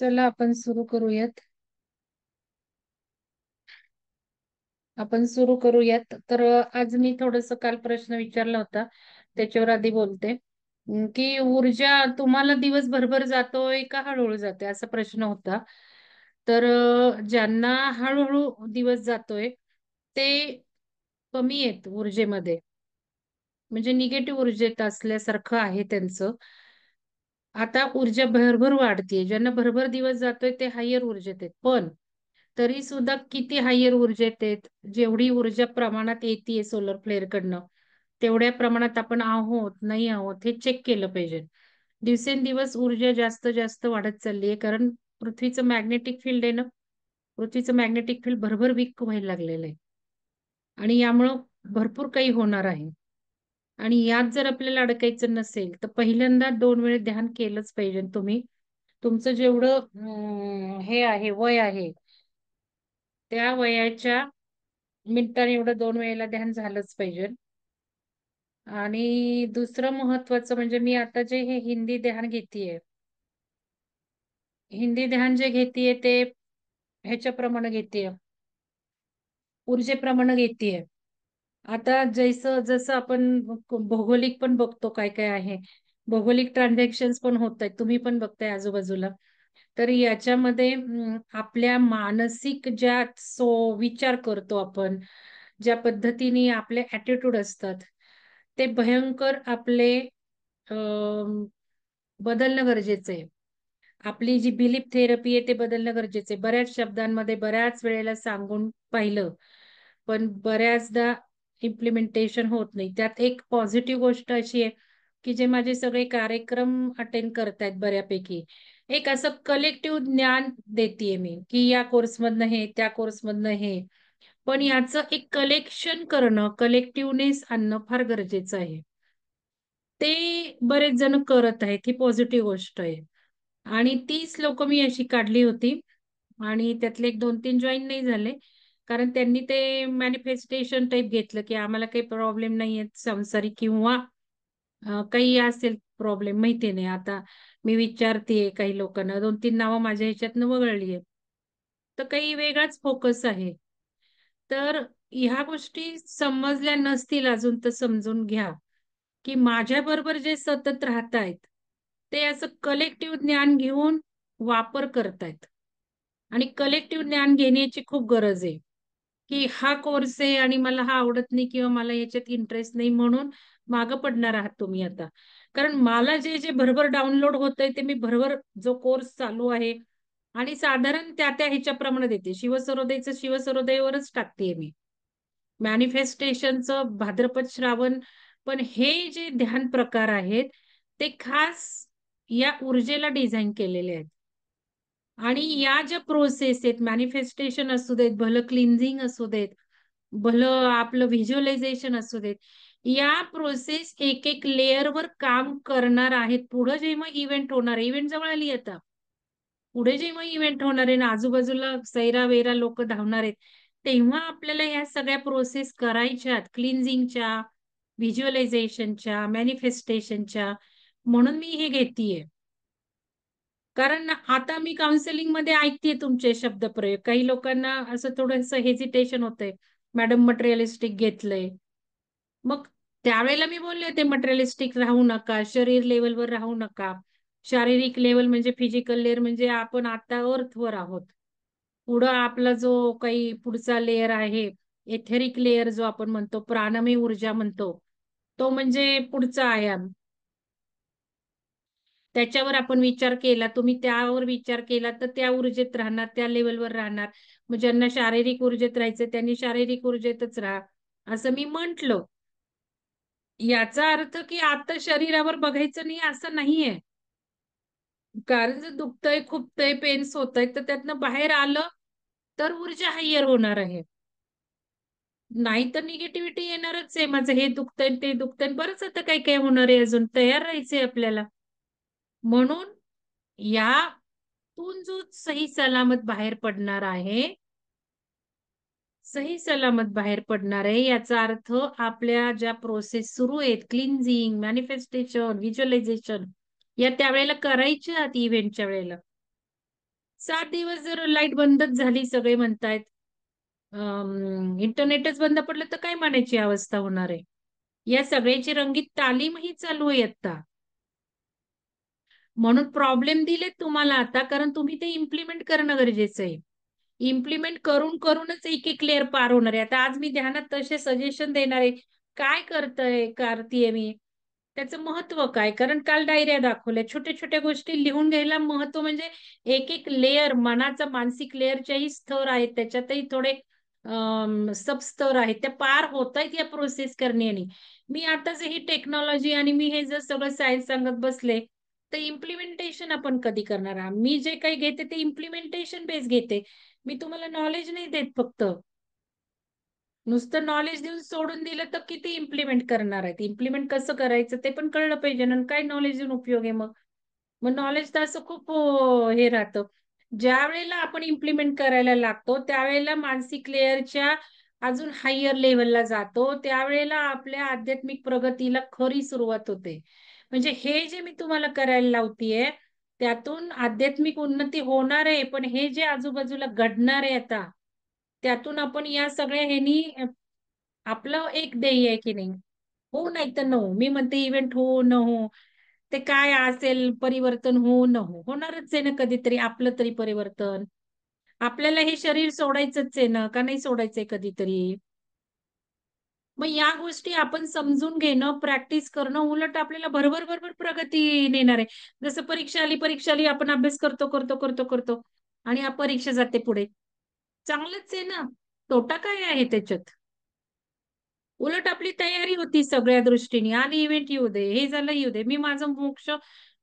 चला आपण सुरू करूयात. तर आज मी थोडस काल प्रश्न विचारला होता, त्याच्यावर आधी बोलते. की ऊर्जा तुम्हाला दिवस भरभर जातोय का हळूहळू जातोय, असा प्रश्न होता. तर ज्यांना हळूहळू दिवस जातोय ते कमी आहेत ऊर्जेमध्ये, म्हणजे निगेटिव्ह ऊर्जेत असल्यासारखं आहे त्यांचं. आता ऊर्जा भरभर वाढतीये, ज्यांना भरभर दिवस जातोय ते हायर ऊर्जेत आहेत. पण तरी सुद्धा किती हायर ऊर्जेत आहेत, जेवढी ऊर्जा प्रमाणात येते सोलर फ्लेअर कडनं, तेवढ्या प्रमाणात आपण आहोत नाही आहोत हे चेक केलं पाहिजे. दिवसेंदिवस ऊर्जा जास्त जास्त वाढत चालली आहे, कारण पृथ्वीचं मॅग्नेटिक फील्ड आहे ना, पृथ्वीचं मॅग्नेटिक फील्ड भरभर वीक व्हायला लागलेलं आहे. आणि यामुळं भरपूर काही होणार आहे. आणि यात जर आपल्याला अडकायचं नसेल तर पहिल्यांदा 2 वेळ ध्यान केलंच पाहिजे तुम्ही. तुमचं जेवढं हे आहे, वय आहे, त्या वयाच्या मिनिटाने एवढं 2 वेळेला ध्यान झालंच पाहिजे. आणि दुसरं महत्वाचं म्हणजे मी आता जे हे हिंदी ध्यान जे घेतीये ते ह्याच्याप्रमाणे घेतीये, ऊर्जेप्रमाणे घेतीये. आता जसं जसं आपण भौगोलिक पण बघतो, काय काय आहे, भौगोलिक ट्रान्झॅक्शन पण होत आहेत, तुम्ही पण बघताय आजूबाजूला. तर याच्यामध्ये आपल्या मानसिक ज्या विचार करतो आपण, ज्या पद्धतीने आपले ऍटिट्यूड असतात, ते भयंकर आपले बदलणं गरजेचं आहे. आपली जी बिलीफ थेरपी आहे ते बदलणं गरजेचं आहे. बऱ्याच शब्दांमध्ये बऱ्याच वेळेला सांगून पाहिलं, पण बऱ्याचदा इम्प्लिमेंटेशन होत नाही. त्यात एक पॉझिटिव्ह गोष्ट अशी आहे की जे माझे सगळे कार्यक्रम अटेंड करतायत बऱ्यापैकी, एक असं कलेक्टिव्ह ज्ञान देतेय मी, की या कोर्समधनं हे, त्या कोर्समधनं हे. पण याचं एक कलेक्शन करणं, कलेक्टिव्हनेस आणणं फार गरजेचं आहे. ते बरेच जण करत आहेत, ही पॉझिटिव्ह गोष्ट आहे. आणि 30 लोक मी अशी काढली होती, आणि त्यातले एक 2-3 जॉईन नाही झाले, कारण त्यांनी ते मॅनिफेस्टेशन टाईप घेतलं की आम्हाला काही प्रॉब्लेम नाहीये संसारिक, किंवा काही असेल प्रॉब्लेम माहिती नाही. आता मी विचारतेय काही लोकांना, 2-3 नावं माझ्या ह्याच्यातनं वगळली आहेत, तर काही वेगळाच फोकस आहे. तर ह्या गोष्टी समजल्या नसतील अजून तर समजून घ्या, की माझ्या बरोबर जे सतत राहतायत ते असं कलेक्टिव्ह ज्ञान घेऊन वापर करतायत. आणि कलेक्टिव्ह ज्ञान घेण्याची खूप गरज आहे, की हा कोर्स आहे आणि मला हा आवडत नाही किंवा मला याच्यात इंटरेस्ट नाही म्हणून मागं पडणार आहात तुम्ही आता. कारण मला जे जे भरभर डाउनलोड होतंय ते मी भरभर, जो कोर्स चालू आहे आणि साधारण त्या त्या ह्याच्याप्रमाणे देते. शिवसरोदयचं शिवसरोदयवरच टाकतेय मी, मॅनिफेस्टेशनचं भाद्रपद श्रावण. पण हे जे ध्यान प्रकार आहेत ते खास या ऊर्जेला डिझाईन केलेले आहेत. आणि या ज्या प्रोसेस आहेत, मॅनिफेस्टेशन असू देत, भलं क्लिन्झिंग असू देत, भलं आपलं व्हिज्युअलायझेशन असू देत, या प्रोसेस एक एक लेअरवर काम करणार आहेत. पुढे जेव्हा इव्हेंट होणार आहे, इव्हेंट जवळ आली आता, पुढे जेव्हा इव्हेंट होणार आहे ना, आजूबाजूला सैरा वेरा लोक धावणार आहेत, तेव्हा आपल्याला या सगळ्या प्रोसेस करायच्यात, क्लिन्झिंगच्या, व्हिज्युअलायझेशनच्या, मॅनिफेस्टेशनच्या. म्हणून मी हे घेतीये. कारण आता मी काउन्सिलिंग मध्ये ऐकतेय तुमचे शब्दप्रयोग, काही लोकांना असं थोडंसं हेजिटेशन होतंय, मॅडम मटेरियलिस्टिक घेतलंय. मग त्यावेळेला मी बोलले होते मटेरियलिस्टिक राहू नका, शरीर लेवलवर राहू नका. शारीरिक लेवल म्हणजे फिजिकल लेअर, म्हणजे आपण आता अर्थवर आहोत. पुढं आपला जो काही पुढचा लेअर आहे, एथेरिक लेअर जो आपण म्हणतो, प्राणमय ऊर्जा म्हणतो, तो म्हणजे पुढचा आयाम. त्याच्यावर आपण विचार केला, तुम्ही त्यावर विचार केला तर त्या ऊर्जेत राहणार, त्या लेवलवर राहणार. मग ज्यांना शारीरिक ऊर्जेत राहायचं त्यांनी शारीरिक ऊर्जेतच राहा, असं मी म्हंटल. याचा अर्थ की आता शरीरावर बघायचं नाही असं नाहीये. कारण जर दुखतंय, खुपतंय, पेन्स होत आहेत, तर त्यातनं बाहेर आलं तर ऊर्जा हायर होणार आहे. नाही तर निगेटिव्हिटी येणारच आहे. माझं हे दुखतंय, ते दुखतंय, बरंच आता काही काही होणार आहे, अजून तयार राहायचंय आपल्याला. म्हणून यातून जो सही सलामत बाहेर पडणार आहे, सही सलामत बाहेर पडणार आहे, याचा अर्थ आपल्या ज्या प्रोसेस सुरू आहेत, क्लिन्झिंग, मॅनिफेस्टेशन, व्हिज्युअलायझेशन, या त्यावेळेला करायच्या इव्हेंटच्या वेळेला. 7 दिवस जर लाईट बंदच झाली, सगळे म्हणतायत, इंटरनेटच बंद पडलं, तर काय म्हणायची अवस्था होणार आहे? या सगळ्याची रंगीत तालीम ही चालू आहे आता. म्हणून प्रॉब्लेम दिलेत तुम्हाला आता, कारण तुम्ही ते इम्प्लिमेंट करणं गरजेचं आहे. इम्प्लिमेंट करून करूनच एक एक लेअर पार होणार आहे. आता आज मी ध्यानात तसे सजेशन देणार आहे. काय करतीये मी? त्याचं महत्व काय? कारण काल डायऱ्या दाखवल्या. छोट्या-छोट्या गोष्टी लिहून घ्यायला महत्व म्हणजे एक एक लेयर, मनाचा मानसिक लेयरच्याही स्तर आहेत. त्याच्यातही थोडे सबस्तर आहेत. त्या पार होतायत या प्रोसेस करण्याने. मी आताच ही टेक्नॉलॉजी आणि मी हे जर सगळं सायन्स सांगत बसले, तर इम्प्लिमेंटेशन आपण कधी करणार आहात? मी जे काही घेते ते इम्प्लिमेंटेशन बेस घेते. मी तुम्हाला नॉलेज नाही देत फक्त. नुसतं नॉलेज देऊन सोडून दिलं तर किती इम्प्लिमेंट करणार आहेत? इम्प्लिमेंट कसं करायचं ते पण कळलं पाहिजे ना. काय नॉलेज देऊन उपयोग आहे मग? मग नॉलेज तर असं खूप हे राहतं. ज्यावेळेला आपण इम्प्लिमेंट करायला लागतो, त्यावेळेला मानसिक लेयरच्या अजून हायर लेव्हलला जातो. त्यावेळेला आपल्या आध्यात्मिक प्रगतीला खरी सुरुवात होते. म्हणजे हे जे मी तुम्हाला करायला लावतीये, त्यातून आध्यात्मिक उन्नती होणार आहे. पण हे जे आजूबाजूला घडणार आहे आता, त्यातून आपण या सगळ्या ह्यानी आपलं एक ध्येय आहे की नाही, हो नाही तर नो. मी म्हणते इव्हेंट हो न हो, ते काय असेल परिवर्तन हो न हो, होणारच आहे ना कधीतरी आपलं तरी परिवर्तन. आपल्याला हे शरीर सोडायचंच आहे ना, का नाही सोडायचंय कधीतरी? मग या गोष्टी आपण समजून घेणं, प्रॅक्टिस करणं उलट आपल्याला भरभर प्रगती नेणार आहे. जसं परीक्षा आली आपण अभ्यास करतो आणि परीक्षा जाते पुढे. चांगलंच आहे ना. तोटा काय आहे त्याच्यात? उलट आपली तयारी होती सगळ्या दृष्टीने आणि इव्हेंट येऊ दे, हे झालं येऊ दे. मी माझं मोक्ष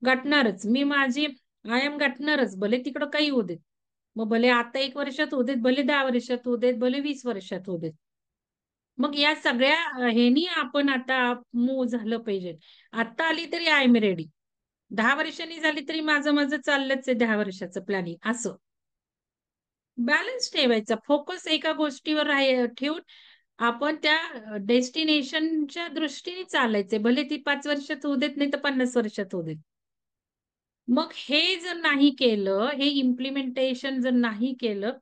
गाठणारच. मी माझी आय एम गाठणारच. भले तिकडं काही होऊ देत. मग भले आता 1 वर्षात होऊ देत, भले 10 वर्षात होऊ देत, भले 20 वर्षात होऊ देत. मग या सगळ्या ह्यानी आपण आता मूव्ह झालं पाहिजे. आता आली तरी आय एम रेडी. 10 वर्षांनी झाली तरी माझं चाललंच आहे 10 वर्षाचं प्लॅनिंग असं. बॅलन्स ठेवायचा. फोकस एका गोष्टीवर ठेवून आपण त्या डेस्टिनेशनच्या दृष्टीने चालायचंय. भले ती 5 वर्षात होऊ देत, नाही तर 50 वर्षात होऊ देत. मग हे जर नाही केलं, हे इम्प्लिमेंटेशन जर नाही केलं,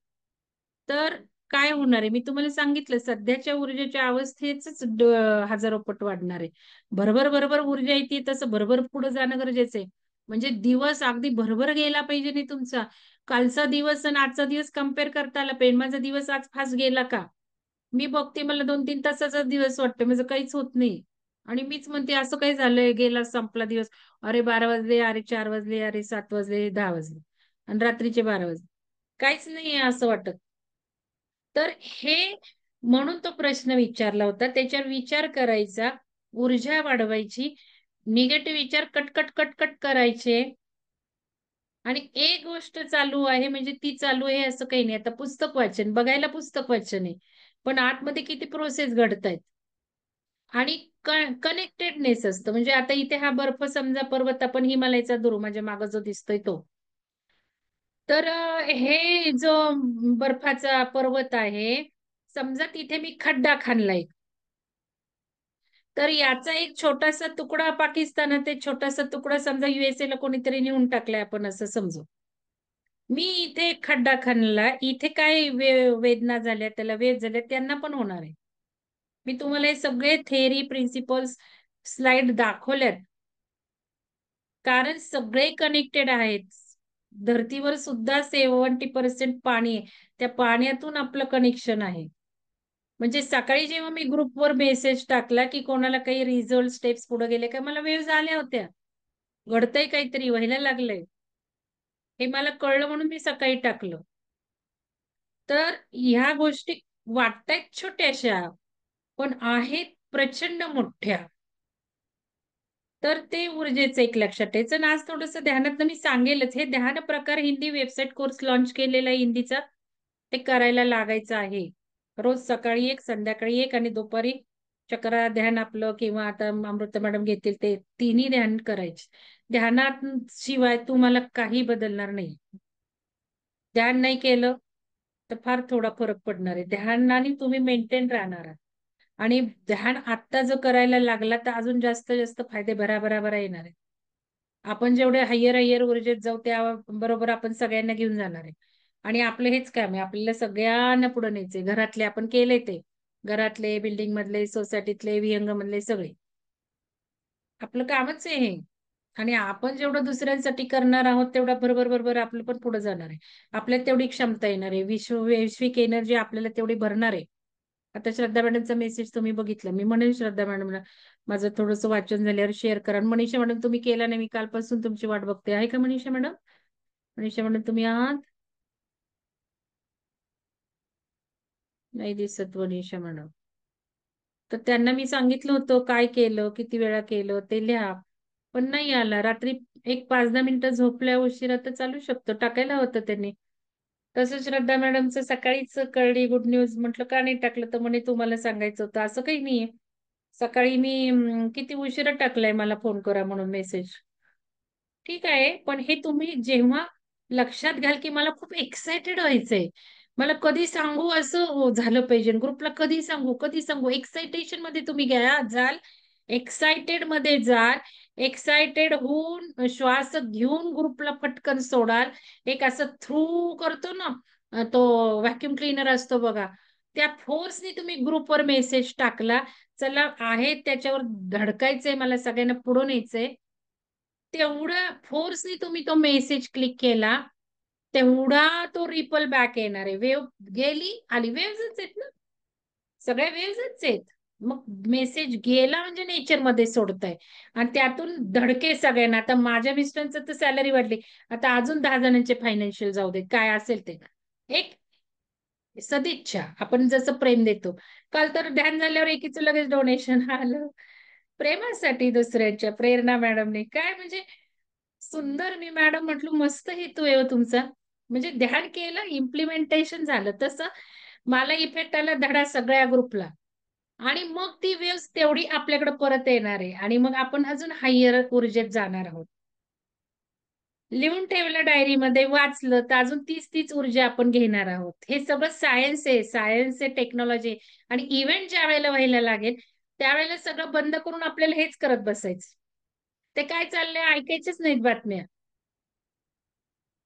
तर काय होणार आहे? मी तुम्हाला सांगितलं सध्याच्या ऊर्जेच्या अवस्थेचंच हजारो पट वाढणार आहे. भरभर ऊर्जा येते तसं भरभर पुढे जाणं गरजेचं आहे. म्हणजे दिवस अगदी भरभर गेला पाहिजे नाही तुमचा. कालचा दिवस आणि आजचा दिवस कंपेअर करता आला पाहिजे. माझा दिवस आज फास्ट गेला का? मी बघते मला 2-3 तासाचा दिवस वाटतो. माझं काहीच होत नाही. आणि मीच म्हणते असं काय झालंय, गेला संपला दिवस. अरे 12 वाजले, अरे 4 वाजले, अरे 7 वाजले, 10 वाजले आणि रात्रीचे 12 वाजले. काहीच नाहीये असं वाटत. तर हे म्हणून तो प्रश्न विचारला होता. त्याच्यावर विचार करायचा, ऊर्जा वाढवायची, निगेटिव्ह विचार कट करायचे आणि एक गोष्ट चालू आहे म्हणजे ती चालू आहे असं काही नाही. आता पुस्तक वाचन, बघायला पुस्तक वाचन आहे. पण आतमध्ये किती प्रोसेस घडतायत आणि कनेक्टेडनेस असतं. म्हणजे आता इथे हा बर्फ समजा पर्वत आपण हिमालयाचा धरू, माझ्या मागे जो दिसतोय तो. तर हे जो बर्फाचा पर्वत आहे, समजा तिथे मी खड्डा खणलाय. तर याचा एक छोटासा तुकडा पाकिस्तानात, एक छोटासा तुकडा समजा USA ला कोणीतरी नेऊन टाकलाय आपण असं समजू. मी इथे एक खड्डा खणला, इथे काय वेदना झाल्या, त्याला वेध झाल्या, त्यांना पण होणार आहे. मी तुम्हाला हे सगळे थेअरी, प्रिन्सिपल्स स्लाइड दाखवल्यात. कारण सगळे कनेक्टेड आहेत. धर्तीवर सुद्धा 70% पाणी आहे. त्या पाण्यातून आपलं कनेक्शन आहे. म्हणजे सकाळी जेव्हा मी ग्रुपवर मेसेज टाकला, की कोणाला काही रिझल्ट स्टेप्स पुढे गेले का, मला वेव्हज आल्या होत्या. घडतंय काहीतरी, व्हायला लागलंय. हे मला कळलं म्हणून मी सकाळी टाकलं. तर ह्या गोष्टी वाटतायत छोट्याशा, पण आहेत प्रचंड मोठ्या. तर ते ऊर्जेचं एक लक्षात ठेवायचं आणि आज थोडंसं ध्यानातनं मी सांगेलच. हे ध्यान प्रकार हिंदी वेबसाईट कोर्स लॉन्च केलेला आहे हिंदीचा. ते करायला लागायचं आहे. रोज सकाळी एक, संध्याकाळी एक आणि दुपारी चक्र ध्यान आपलं किंवा आता अमृता मॅडम घेतील ते तिन्ही ध्यान करायचे. ध्यानात शिवाय तुम्हाला काही बदलणार नाही. ध्यान नाही केलं तर फार थोडा फरक पडणार आहे. ध्यानाने तुम्ही मेंटेन राहणार आहात. आणि ध्यान आत्ता जर करायला लागला तर अजून जास्त फायदे भराभरा येणार आहेत. आपण जेवढे हायर ऊर्जेत जाऊ त्या बरोबर आपण सगळ्यांना घेऊन जाणार आहे. आणि आपलं हेच काम आहे, आपल्याला सगळ्यांना पुढे न्यायचंय. घरातले आपण केले ते, घरातले, बिल्डिंग मधले, सोसायटीतले, विहंग मधले सगळे, आपलं कामच आहे हे. आणि आपण जेवढं दुसऱ्यांसाठी करणार आहोत तेवढं बरोबर बरोबर आपलं पण पुढे जाणार आहे. आपल्यात तेवढी क्षमता येणार आहे, वैश्विक एनर्जी आपल्याला तेवढी भरणार आहे. आता श्रद्धा मॅडमचा मेसेज तुम्ही बघितला, मी म्हणेन श्रद्धा मॅडमला माझं थोडंसं वाचन झाल्यावर शेअर करा. आणि मनीषा मॅडम तुम्ही केला नाही, मी कालपासून तुमची वाट बघते. आहे का मनीषा मॅडम? मनीषा मॅडम तुम्ही आहात? नाही दिसत मनीषा मॅडम. तर त्यांना मी सांगितलं होतं काय केलं, किती वेळा केलं ते लिहा, पण नाही आला. रात्री एक 5-10 मिनिटं झोपल्या उशिरा तर चालू शकतो, टाकायला होतं त्यांनी. तसं श्रद्धा मॅडमचं सकाळीच कळली गुड न्यूज, म्हटलं का नाही टाकलं, तर म्हणे तुम्हाला सांगायचं होतं. असं काही नाहीये. सकाळी मी किती उशिरा टाकलाय, मला फोन करा म्हणून मेसेज. ठीक आहे, पण हे तुम्ही जेव्हा लक्षात घ्याल की मला खूप एक्साइटेड व्हायचंय, मला कधी सांगू असं झालं पाहिजे, ग्रुपला कधी सांगू कधी सांगू, एक्साइटेशन मध्ये तुम्ही घ्या जाल, एक्साइटेड मध्ये जाल, एक्साइटेड होऊन श्वास घेऊन ग्रुपला पटकन सोडाल. एक असं थ्रू करतो ना, तो व्हॅक्युम क्लीनर असतो बघा, त्या फोर्सनी तुम्ही ग्रुपवर मेसेज टाकला, चला आहे त्याच्यावर धडकायचंय, मला सगळ्यांना पुढे न्यायचंय, तेवढा फोर्सनी तुम्ही तो मेसेज क्लिक केला, तेवढा तो रिपल बॅक येणार आहे. वेव्ह गेली आली, वेव्हच आहेत ना, सगळ्या वेव्हच आहेत. मग मेसेज गेला म्हणजे नेचर मध्ये सोडताय, आणि त्यातून धडके सगळ्यांना. आता माझ्या मिस्टरांचं तर सॅलरी वाढली, आता अजून 10 जणांचे फायनान्शियल जाऊ दे, काय असेल ते. एक सदिच्छा, आपण जसं प्रेम देतो, काल तर ध्यान झाल्यावर एकीचं लगेच डोनेशन आलं प्रेमासाठी दुसऱ्याच्या. प्रेरणा मॅडमने काय म्हणजे सुंदर, मी मॅडम म्हटलं मस्त हेतू आहे हो तुमचा. म्हणजे ध्यान केलं, इम्प्लिमेंटेशन झालं, तसं मला इफेक्ट आला धडा सगळ्या ग्रुपला. आणि मग ती वेव्ह तेवढी आपल्याकडे परत येणार आहे, आणि मग आपण अजून हायर ऊर्जेत जाणार आहोत. लिहून ठेवलं डायरीमध्ये, वाचलं तर अजून तीच तीच ऊर्जा आपण घेणार आहोत. हे सगळं सायन्स आहे, सायन्स आहे, टेक्नॉलॉजी आहे. आणि इव्हेंट ज्या वेळेला व्हायला लागेल त्यावेळेला सगळं बंद करून आपल्याला हेच करत बसायचं. ते काय चाललंय ऐकायचेच नाहीत बातम्या.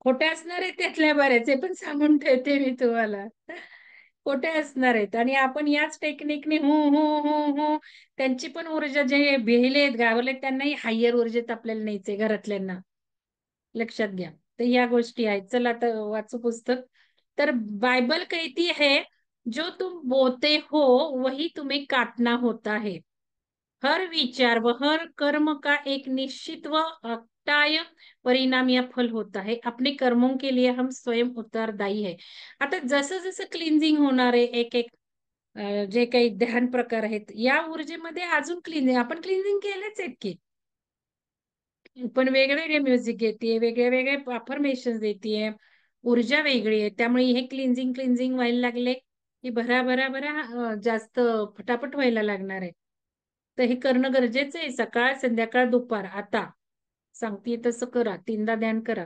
खोटे असणार आहेत त्यातल्या बऱ्याच, हे पण सांगून ठेवते मी तुम्हाला. खोटे असणार आहेत, आणि आपण याच टेक्निकने हु हु हु हु, त्यांची पण ऊर्जा, जे भेलेत घाबरलेत त्यांनाही हायर ऊर्जेत आपल्याला न्यायचंय, घरातल्यांना. लक्षात घ्या. तर या गोष्टी आहेत. चला आता वाचू पुस्तक. तर बाइबल कहती है, जो तुम बोते हो वही तुम्हें काटना होता है. हर विचार व हर कर्म का एक निश्चित व अक्टाय परिणाम या फल होता है. अपने कर्मों के लिए हम स्वयं उत्तरदायी है. आता जसं जसं क्लिन्झिंग होणार आहे, एक एक जे काही ध्यान प्रकार आहेत, या ऊर्जेमध्ये अजून क्लिनिंग, आपण क्लिनिंग केलेच आहेत की, पण वेगवेगळे म्युझिक येते, वेगळे वेगळे अफर्मेशन देते, ऊर्जा वेगळी आहे. त्यामुळे हे क्लिन्झिंग क्लिन्झिंग व्हायला लागले की भरा भरा भरा जास्त फटाफट व्हायला लागणार आहे. तर हे करणं गरजेचं आहे. सकाळ, संध्याकाळ, दुपार. आता सांगते तसं करा, 3दा ध्यान करा.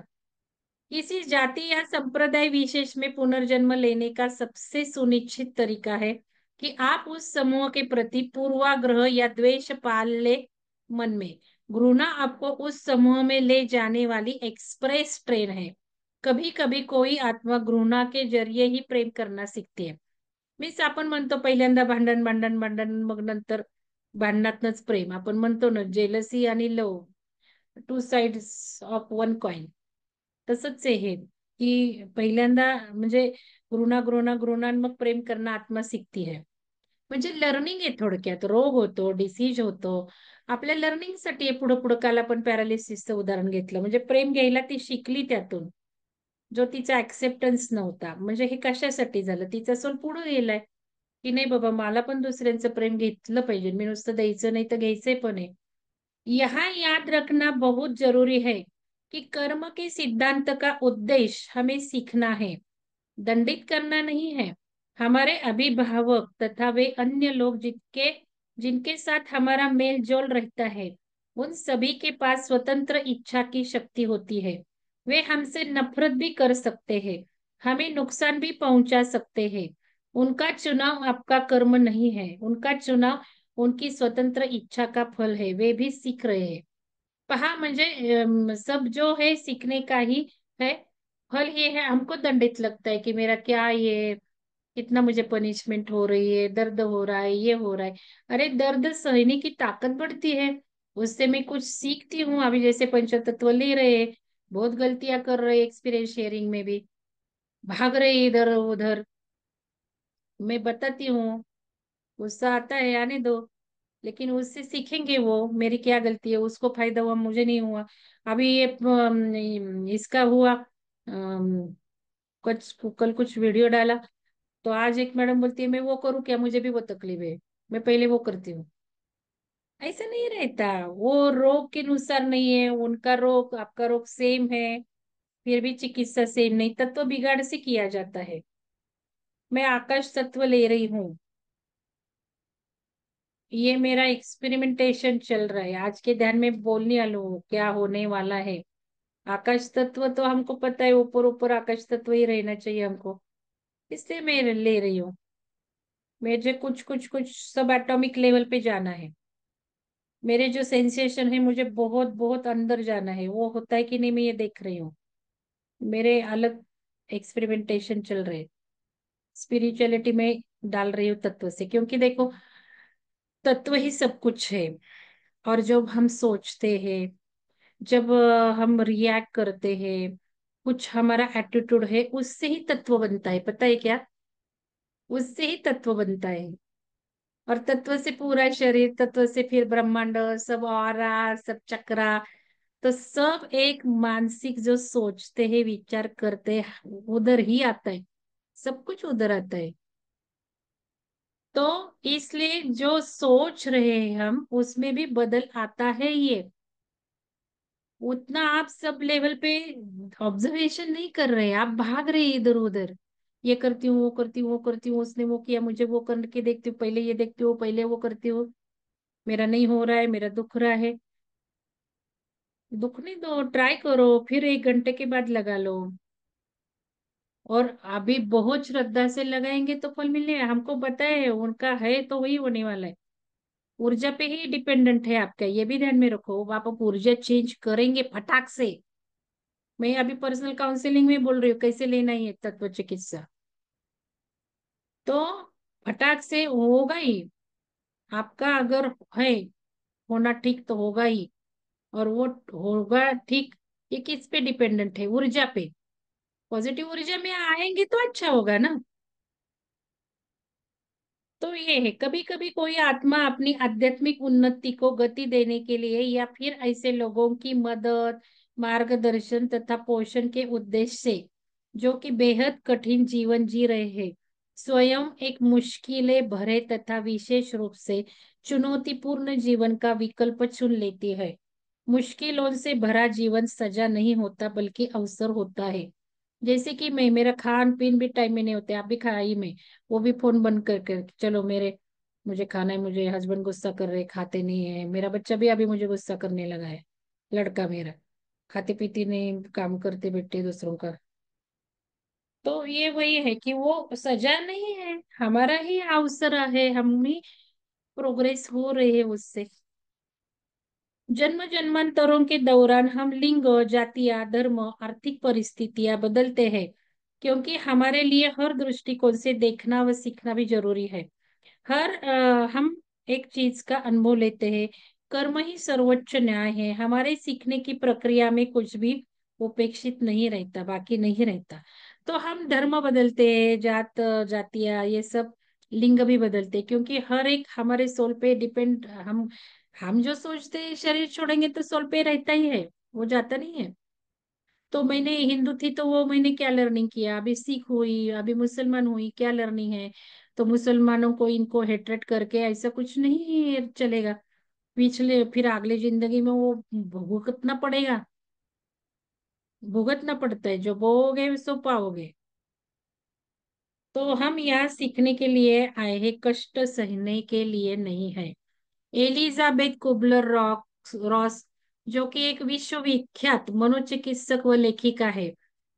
किसी जाति या संप्रदाय विशेष में पुनर्जन्म लेने का सबसे सुनिश्चित तरीका है कि आप उस समूह के प्रति पूर्वाग्रह या द्वेष पाल ले मन में. घृणा आपको उस समूह में ले जाने वाली एक्सप्रेस ट्रेन है. कभी कभी कोई आत्मा घृणा के जरिए ही प्रेम करना सीखती है. मीच आपण म्हणतो पहिल्यांदा भांडण भांडण भांडण, मग नंतर भांडणातनच प्रेम. आपण म्हणतो ना, जेलसी आणि love, two sides of one coin. तसंच आहे हे, की पहिल्यांदा म्हणजे घृणा घृणा घृणा, मग प्रेम करणं आत्मा शिकती है. म्हणजे लर्निंग आहे थोडक्यात. रोग होतो, डिसीज होतो, आपल्या लर्निंग साठी पुढे पुढे. काल आपण पॅरालिसिसचं उदाहरण घेतलं, म्हणजे प्रेम घ्यायला ती शिकली त्यातून, जो तिचा ऍक्सेप्टन्स नव्हता. म्हणजे हे कशासाठी झालं, तिचा सोल पुढे गेलाय की नाही बाबा, मला पण दुसऱ्यांचं प्रेम घेतलं पाहिजे, मी नुसतं द्यायचं नाही तर घ्यायचंय पण आहे. यहाँ याद रखना बहुत जरूरी है कि कर्म के सिद्धांत का उद्देश्य हमें सीखना है, दंडित करना नहीं है. हमारे अभिभावक तथा वे अन्य लोग जिनके जिनके साथ हमारा मेल जोल रहता है, उन सभी के पास स्वतंत्र इच्छा की शक्ति होती है. वे हमसे नफरत भी कर सकते हैं, हमें नुकसान भी पहुंचा सकते हैं. उनका चुनाव आपका कर्म नहीं है, उनका चुनाव उनकी स्वतंत्र इच्छा का फल है. वे भी सीख रहे हैं. पहा म्हणजे सब जो है सीखने का ही है। फल ये है, हमको दंडित लगता है कि मेरा क्या ये, कितना मुझे पनिशमेंट हो रही है, दर्द हो रहा है, ये हो रहा है। अरे दर्द सहने की ताकत बढ़ती है, उससे मैं कुछ सीखती हूँ। अभी जैसे पंचतत्व ले रहे, बहुत गलतियां कर रहे एक्सपीरियंस शेयरिंग में भी, भाग रहे इधर उधर, मैं बताती हूँ, गुस्सा आता है आने दो, लेकिन उससे सीखेंगे वो मेरी क्या गलती है, उसको फायदा हुआ मुझे नहीं हुआ। अभी ये इसका हुआ, कुछ कल कुछ वीडियो डाला, तो आज एक मैडम बोलती है मैं वो करूँ क्या, मुझे भी वो तकलीफ है, मैं पहले वो करती हूँ। ऐसा नहीं रहता, वो रोग के अनुसार नहीं है, उनका रोग आपका रोग सेम है, फिर भी चिकित्सा सेम नहीं, तत्व बिगाड़ से किया जाता है। मैं आकाश तत्व ले रही हूँ, ये मेरा एक्सपेरिमेंटेशन चल रहा है, आज के ध्यान में बोलने वालों हूँ क्या होने वाला है। आकाश तत्व तो हमको पता है, ऊपर ऊपर आकाश तत्व ही रहना चाहिए हमको, इसलिए मैं ले रही हूँ। मुझे कुछ कुछ कुछ सब एटॉमिक लेवल पे जाना है, मेरे जो सेंसेशन है मुझे बहुत बहुत अंदर जाना है, वो होता है कि नहीं मैं ये देख रही हूँ। मेरे अलग एक्सपेरिमेंटेशन चल रहे, स्पिरिचुअलिटी में डाल रही हूँ तत्व से, क्योंकि देखो तत्व ही सब कुछ है। और जब हम सोचते हैं, जब हम रिएक्ट करते हैं, कुछ हमारा एटीट्यूड है, उससे ही तत्व बनता है, पता है क्या, उससे ही तत्व बनता है। और तत्व से पूरा शरीर, तत्व से फिर ब्रह्मांड, सब ऑरा, सब चक्रा, तो सब एक मानसिक जो सोचते हैं विचार करते हैं उधर ही आता है, सब कुछ उधर आता है। तो इसलिए जो सोच रहे हैं हम उसमें भी बदल आता है ये, उतना आप सब लेवल पे ऑब्जर्वेशन नहीं कर रहे, आप भाग रहे इधर उधर, ये करती हूँ वो करती हूँ वो करती हूँ, उसने वो किया मुझे वो करके देखती हूँ, पहले ये देखती हूँ पहले वो करती हूँ, मेरा नहीं हो रहा है, मेरा दुख रहा है। दुखने दो, ट्राई करो, फिर 1 घंटे के बाद लगा लो। और अभी बहुत श्रद्धा से लगाएंगे तो फल मिलने, हमको पता है उनका है तो वही होने वाला है। ऊर्जा पे ही डिपेंडेंट है आपका, ये भी ध्यान में रखो, आप ऊर्जा चेंज करेंगे फटाक से। मैं अभी पर्सनल काउंसलिंग में बोल रही हूँ कैसे लेना है तत्व चिकित्सा, तो फटाक से होगा ही आपका, अगर है होना ठीक तो होगा ही। और वो होगा ठीक, ये किस पे डिपेंडेंट है, ऊर्जा पे। पॉजिटिव ऊर्जा में आएंगे तो अच्छा होगा ना। तो ये है, कभी कभी कोई आत्मा अपनी आध्यात्मिक उन्नति को गति देने के लिए या फिर ऐसे लोगों की मदद, मार्गदर्शन तथा पोषण के उद्देश्य से जो कि बेहद कठिन जीवन जी रहे हैं, स्वयं एक मुश्किलें भरे तथा विशेष रूप से चुनौतीपूर्ण जीवन का विकल्प चुन लेती है। मुश्किलों से भरा जीवन सजा नहीं होता बल्कि अवसर होता है। जैसे कि मैं, मेरा खान पीन भी टाइम में नहीं होते, आप भी खाई में, वो भी फोन बंद करके चलो मेरे, मुझे खाना है, मुझे हस्बैंड गुस्सा कर रहे खाते नहीं है, मेरा बच्चा भी अभी मुझे गुस्सा करने लगा है, लड़का मेरा, खाते पीते नहीं, काम करते बैठे दूसरों का। तो ये वही है कि वो सजा नहीं है, हमारा ही अवसर है, हम ही प्रोग्रेस हो रहे हैं उससे। जन्म जन्मांतरों के दौरान हम लिंग, जातियां, धर्म, आर्थिक परिस्थितियां बदलते हैं, क्योंकि हमारे लिए हर दृष्टिकोण से देखना व सीखना भी जरूरी है। हम एक चीज का अनुभव लेते हैं, कर्म ही सर्वोच्च न्याय है, हमारे सीखने की प्रक्रिया में कुछ भी उपेक्षित नहीं रहता, बाकी नहीं रहता। तो हम धर्म बदलते हैं, जातियां ये सब, लिंग भी बदलते हैं, क्योंकि हर एक हमारे सोल पे डिपेंड, हम जो सोचते हैं शरीर छोड़ेंगे तो सोल पे रहता ही है, वो जाता नहीं है। तो मैंने हिंदू थी तो वो मैंने क्या लर्निंग किया, अभी सिख हुई, अभी मुसलमान हुई, क्या लर्निंग है। तो मुसलमानों को इनको हेट्रेट करके ऐसा कुछ नहीं चलेगा, पिछले फिर अगली जिंदगी में वो भुगतना पड़ेगा, भुगतना पड़ता है, जो बोओगे सो पाओगे। तो हम यहाँ सीखने के लिए आए हैं, कष्ट सहने के लिए नहीं है। एलिजाबेथ कुबलर रॉस, जो कि एक विश्वविख्यात मनोचिकित्सक व लेखिका है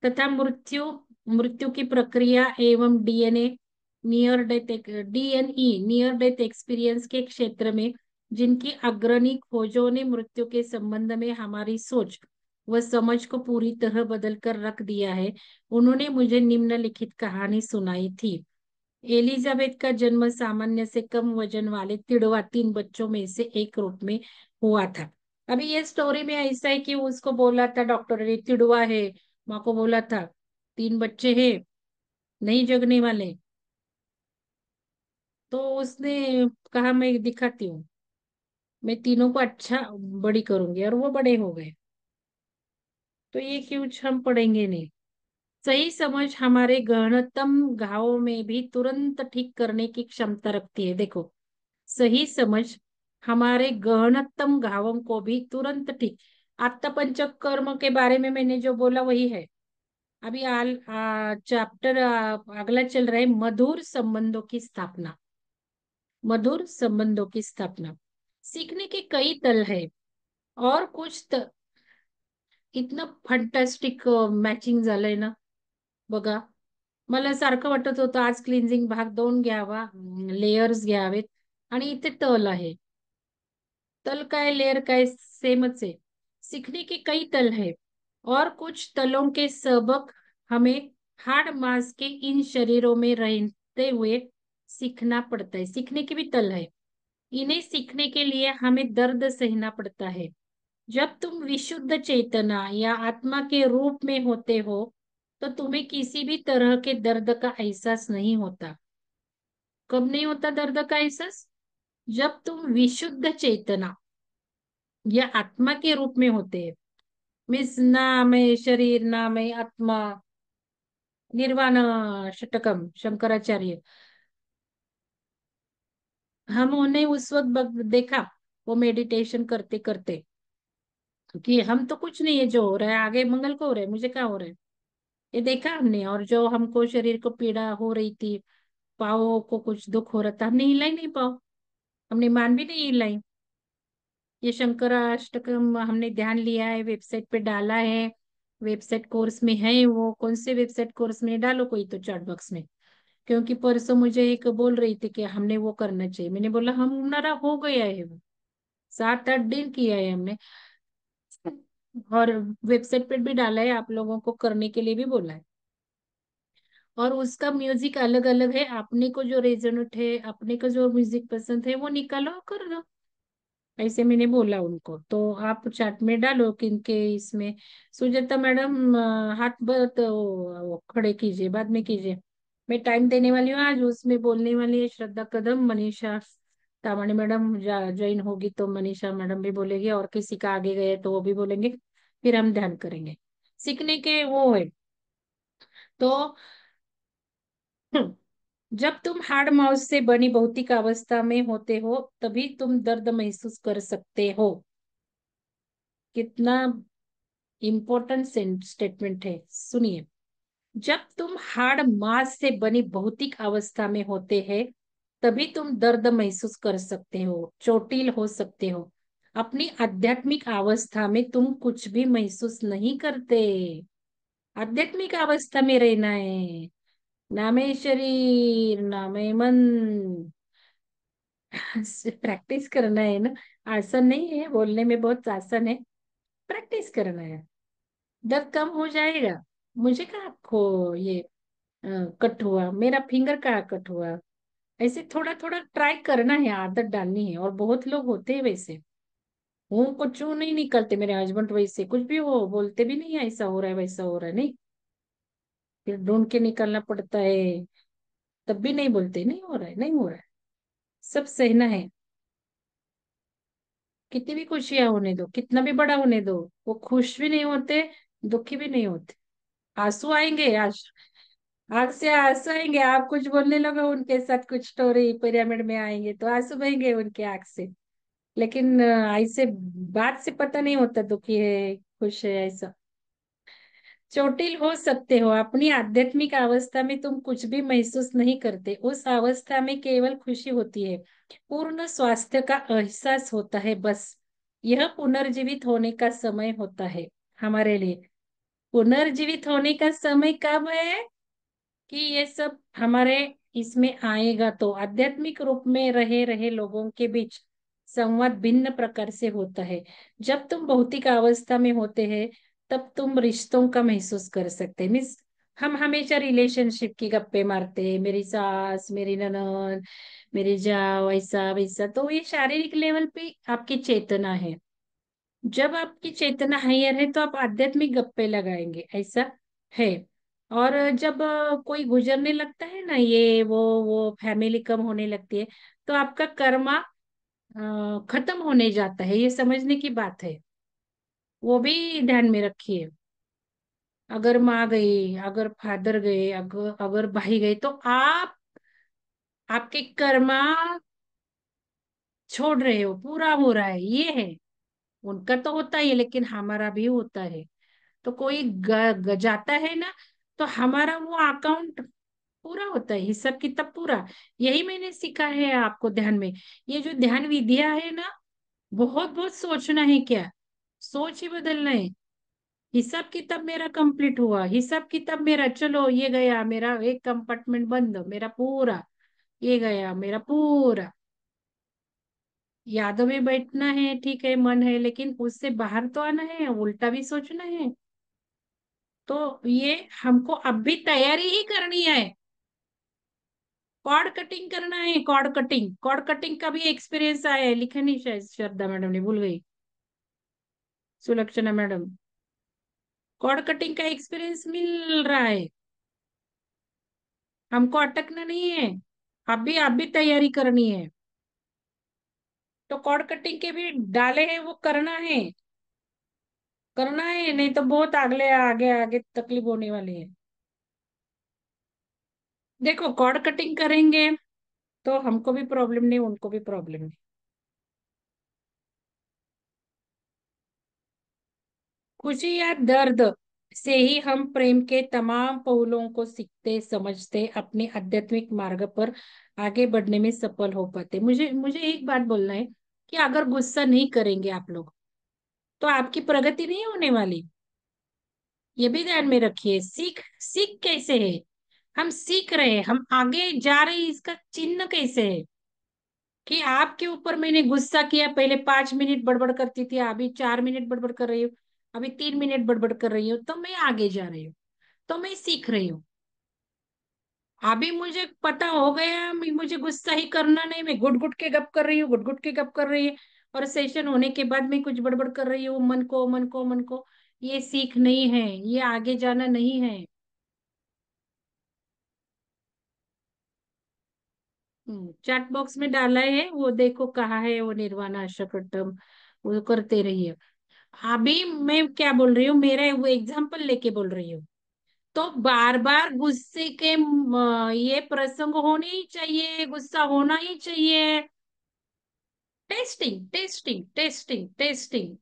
तथा मृत्यु मृत्यु की प्रक्रिया एवं DNA near death DNE near death experience के क्षेत्र में जिनकी अग्रणी खोजों ने मृत्यु के संबंध में हमारी सोच व समझ को पूरी तरह बदल कर रख दिया है, उन्होंने मुझे निम्नलिखित कहानी सुनाई थी। एलिजाबेथ का जन्म सामान्य से कम वजन वाले तिड़वा 3 बच्चों में से एक रूप में हुआ था। अभी ये स्टोरी में ऐसा है कि उसको बोला था डॉक्टर ने तिड़वा है, माँ को बोला था 3 बच्चे हैं नहीं जगने वाले, तो उसने कहा मैं दिखाती हूँ, मैं तीनों को अच्छा बड़ी करूंगी, और वो बड़े हो गए। तो ये क्यों हम पढ़ेंगे नहीं। सही समझ हमारे गहनतम घावों में भी तुरंत ठीक करने की क्षमता रखती है। देखो, सही समझ हमारे गहनतम घावों को भी तुरंत ठीक। आत्मपंचक कर्म के बारे में मैंने जो बोला वही है। अभी चैप्टर अगला चल रहा है, मधुर संबंधों की स्थापना। मधुर संबंधों की स्थापना सीखने के कई तल है, और इतना फंटास्टिक मॅचिंग झालंय ना, बघा. मला सारखं वाटत होतं आज क्लिन्झिंग भाग 2 घ्यावा, लेयर्स घ्यावेत, आणि इथे तल आहे. तल काय लेयर काय सेमच है. सीखने के कई तल है, और कुछ तलों के सबक हमें हाड़ मांस के इन शरीरों में रहते हुए सीखना पड़ता है. सीखने के भी तल है. इन्हें सीखने के लिए हमें दर्द सहना पड़ता है. जब तुम विशुद्ध चेतना या आत्मा के रूप में होते हो, तो तुम्हें किसी भी तरह के दर्द का एहसास नहीं होता. कब नहीं होता दर्द का एहसास? जब तुम विशुद्ध चेतना या आत्मा के रूप में होते हैं. मीन्स ना मैं शरीर ना मैं आत्मा. निर्वाण षटकम शंकराचार्य. हम उन्हें उस वक्त देखा, वो मेडिटेशन करते करते, कि हम तो कुछ नहीं है, जो हो रहा है आगे मंगल को हो रहा है, मुझे क्या हो रहा है, ये देखा हमने. और जो हमको शरीर को पीड़ा हो रही थी, पाँव को कुछ दुख हो रहा था, हमने हिलाई नहीं पाँव, हमने मान भी नहीं हिलाई. ये शंकराष्टकम हमने ध्यान लिया है, वेबसाइट पे डाला है. वेबसाइट कोर्स में है वो. कौन से वेबसाइट कोर्स में डालो कोई तो चैट बॉक्स में. क्योंकि परसों मुझे एक बोल रही थी कि हमने वो करना चाहिए. मैंने बोला हम हमारा हो गया है वो, 7-8 दिन किया है हमने. और वेबसाइट पे भी डाला है, आप लोगों को करने के लिए भी बोला है. और उसका म्यूजिक अलग अलग है. अपने को जो रेजोनेट है, अपने को जो म्यूजिक पसंद है, वो निकालो और कर लो. ऐसे मैंने बोला उनको. तो आप चैट में डालो किनके इसमें. सुजाता मैडम हाथ वो खड़े कीजिए, बाद में कीजिए. मैं टाइम देने वाली हूँ आज. उसमें बोलने वाली है श्रद्धा कदम, मनीषा तामाणी मैडम ज्वाइन होगी तो मनीषा मैडम भी बोलेगी, और किसी का आगे गए तो वो भी बोलेंगे. फिर हम ध्यान करेंगे. सीखने के वो है. तो जब तुम हाड़ माउस से बनी भौतिक अवस्था में होते हो, तभी तुम दर्द महसूस कर सकते हो. कितना इंपॉर्टेंट स्टेटमेंट है, सुनिए. जब तुम हाड़ मांस से बनी भौतिक अवस्था में होते हैं, तभी तुम दर्द महसूस कर सकते हो, चोटिल हो सकते हो. अपनी आध्यात्मिक अवस्था में तुम कुछ भी महसूस नहीं करते. आध्यात्मिक अवस्था में रहना है, ना में शरीर ना में मन. प्रैक्टिस करना है ना. आसान नहीं है, बोलने में बहुत आसान है. प्रैक्टिस करना है. दर्द कम हो जाएगा. मुझे कहाँ खो ये कट हुआ, मेरा फिंगर कहाँ कट हुआ. ऐसे थोड़ा थोड़ा ट्राई करना है, आदत डालनी है. और बहुत लोग होते हैं वैसे. वो कुछ नहीं निकलते. मेरे हस्बैंड वैसे कुछ भी वो बोलते भी नहीं है, ऐसा हो रहा है वैसा हो रहा है, नहीं. फिर ढूंढ के निकलना पड़ता है. तब भी नहीं बोलते नहीं हो रहा है नहीं हो रहा है. सब सहना है. कितनी भी खुशियां होने दो, कितना भी बड़ा होने दो, वो खुश भी नहीं होते, दुखी भी नहीं होते. आंसू आएंगे आज. आग से आंसू आएंगे. आप कुछ बोलने लगे उनके साथ कुछ स्टोरी पिरामिड में आएंगे तो आंसू बहेंगे उनके आंख से. लेकिन ऐसे बात से पता नहीं होता दुखी है खुश है ऐसा. चोटिल हो सकते हो. अपनी आध्यात्मिक अवस्था में तुम कुछ भी महसूस नहीं करते. उस अवस्था में केवल खुशी होती है, पूर्ण स्वास्थ्य का एहसास होता है, बस. यह पुनर्जीवित होने का समय होता है हमारे लिए. पुनर्जीवित होने का समय कब है? कि ये सब हमारे इसमें आएगा तो आध्यात्मिक रूप में रहे रहे लोगों के बीच संवाद भिन्न प्रकार से होता है। जब तुम भौतिक अवस्था में होते हैं तब तुम रिश्तों का महसूस कर सकते हैं। मीन्स हम हमेशा रिलेशनशिप की गप्पे मारते हैं, मेरी सास, मेरी ननद, मेरी जाव, ऐसा वैसा, तो ये शारीरिक लेवल पे आपकी चेतना है। जब आपकी चेतना हायर है तो आप आध्यात्मिक गप्पे लगाएंगे, ऐसा है। और जब कोई गुजरने लगता है ना, ये वो फैमिली कम होने लगती है, तो आपका कर्मा खत्म होने जाता है, ये समझने की बात है। वो भी ध्यान में रखिए। अगर माँ गई, अगर फादर गए, अगर भाई गए, तो आप आपके कर्मा छोड़ रहे हो, पूरा हो रहा है, ये है। उनका तो होता ही है लेकिन हमारा भी होता है। तो कोई जाता है ना, तो हमारा वो अकाउंट पूरा होता है, हिसाब किताब पूरा। यही मैंने सीखा है आपको ध्यान में। ये जो ध्यान विधिया है ना, बहुत बहुत सोचना है क्या, सोच ही बदलना है। हिसाब किताब मेरा कंप्लीट हुआ, हिसाब किताब मेरा, चलो ये गया मेरा एक कंपार्टमेंट बंद, मेरा पूरा ये गया, मेरा पूरा। यादों में बैठना है, ठीक है, मन है, लेकिन उससे बाहर तो आना है, उल्टा भी सोचना है। तो ये हमको अब भी तैयारी ही करनी है। कॉर्ड कटिंग करना है, कॉर्ड कटिंग, कॉर्ड कटिंग का भी एक्सपीरियंस आया है, लिखा नहीं शायद, श्रद्धा मैडम ने, भूल गई, सुलक्षणा मैडम। कॉर्ड कटिंग का एक्सपीरियंस मिल रहा है, हमको अटकना नहीं है। अभी तैयारी करनी है। तो कॉर्ड कटिंग के भी डाले हैं, वो करना है, करना है, नहीं तो बहुत अगले आगे आगे तकलीफ होने वाली है। देखो कॉर्ड कटिंग करेंगे तो हमको भी प्रॉब्लम नहीं, उनको भी प्रॉब्लम नहीं। खुशी या दर्द से ही हम प्रेम के तमाम पहलुओं को सीखते, समझते, अपने आध्यात्मिक मार्ग पर आगे बढ़ने में सफल हो पाते। मुझे मुझे एक बात बोलना है कि अगर गुस्सा नहीं करेंगे आप लोग, तो आपकी प्रगति नहीं होने वाली। ये भी ध्यान में रखिए। सीख सीख कैसे है, हम सीख रहे हैं, हम आगे जा रहे हैं, इसका चिन्ह कैसे है कि आपके ऊपर मैंने गुस्सा किया, पहले 5 मिनट बड़बड़ करती थी, अभी 4 मिनट बड़बड़ कर रही हूँ, अभी 3 मिनट बड़बड़ कर रही हूँ, तो मैं आगे जा रही हूँ, तो मैं सीख रही हूँ। अभी मुझे पता हो गया, मुझे गुस्सा ही करना नहीं, मैं गुट गुट के गप कर रही हूँ, गुट गुट के गप कर रही हूँ, और सेशन होने के बाद मैं कुछ बड़बड़ कर रही हूँ, मन को मन को मन को। ये सीख नहीं है, ये आगे जाना नहीं है। चैट बॉक्स में डाला है, वो देखो कहाँ है, वो निर्वाणा शकटम, वो करते रहिए। अभी मैं क्या बोल रही हूँ, मेरा वो एग्जाम्पल लेके बोल रही हूँ। तो बार बार गुस्से के ये प्रसंग होने ही चाहिए, गुस्सा होना ही चाहिए। टेस्टिंग टेस्टिंग टेस्टिंग टेस्टिंग,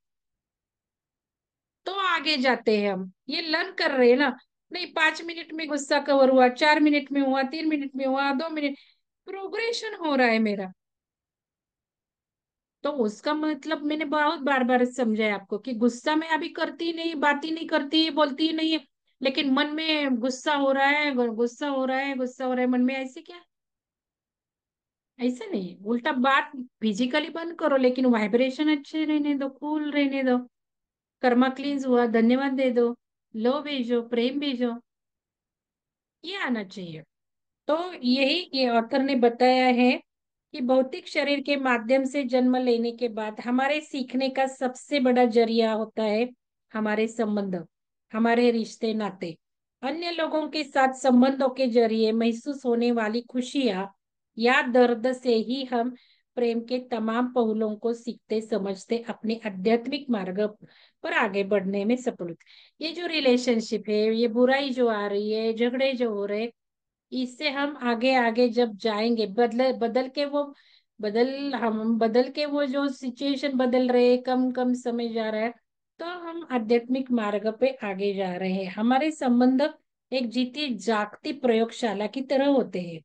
तो आगे जाते हैं हम, ये लर्न कर रहे हैं ना। नहीं 5 मिनट में गुस्सा कवर हुआ, 4 मिनट में हुआ, 3 मिनट में हुआ, 2 मिनट, प्रोग्रेशन हो रहा है मेरा। तो उसका मतलब मैंने बहुत बार बार समझाया आपको कि गुस्सा में अभी करती नहीं, बात ही नहीं करती, बोलती ही नहीं है, लेकिन मन में गुस्सा हो रहा है, गुस्सा हो रहा है, गुस्सा हो रहा है मन में, ऐसे क्या? ऐसा नहीं, उल्टा बात फिजिकली बंद करो, लेकिन वाइब्रेशन अच्छे रहने दो, कूल रहने दो। कर्मा क्लींस हुआ, धन्यवाद दे दो, लो भेजो, प्रेम भेजो, ये आना चाहिए। तो यही ये ऑथर ने बताया है कि भौतिक शरीर के माध्यम से जन्म लेने के बाद हमारे सीखने का सबसे बड़ा जरिया होता है हमारे संबंध, हमारे रिश्ते नाते। अन्य लोगों के साथ संबंधों के जरिए महसूस होने वाली खुशियां या दर्द से ही हम प्रेम के तमाम पहलुओं को सीखते, समझते, अपने आध्यात्मिक मार्ग पर आगे बढ़ने में सफल होते। ये जो रिलेशनशिप है, ये बुराई जो आ रही है, झगड़े जो हो रहे, इससे हम आगे आगे जब जाएंगे, बदल बदल के वो हम बदल के वो जो सिचुएशन बदल रहे हैं, कम कम समय जा रहा है, तो हम आध्यात्मिक मार्ग पे आगे जा रहे हैं। हमारे संबंध एक जीती जागती प्रयोगशाला की तरह होते हैं,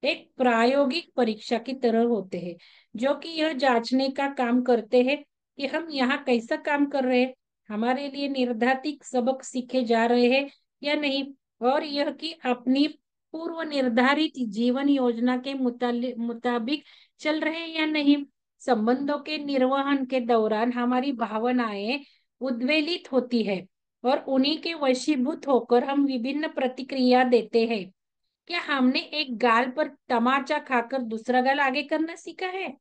एक प्रायोगिक परीक्षा की तरह होते हैं, जो कि यह जांचने का काम करते हैं कि हम यहाँ कैसा काम कर रहे हैं, हमारे लिए निर्धारित सबक सीखे जा रहे हैं या नहीं, और यह कि अपनी पूर्व निर्धारित जीवन योजना के मुताबिक चल रहे हैं या नहीं। संबंधों के निर्वहन के दौरान हमारी भावनाएं उद्वेलित होती है और उन्हीं के वशीभूत होकर हम विभिन्न प्रतिक्रिया देते हैं। क्या हमने एक गाल पर तमाचा खाकर दूसरा गाल आगे करना सीखा है,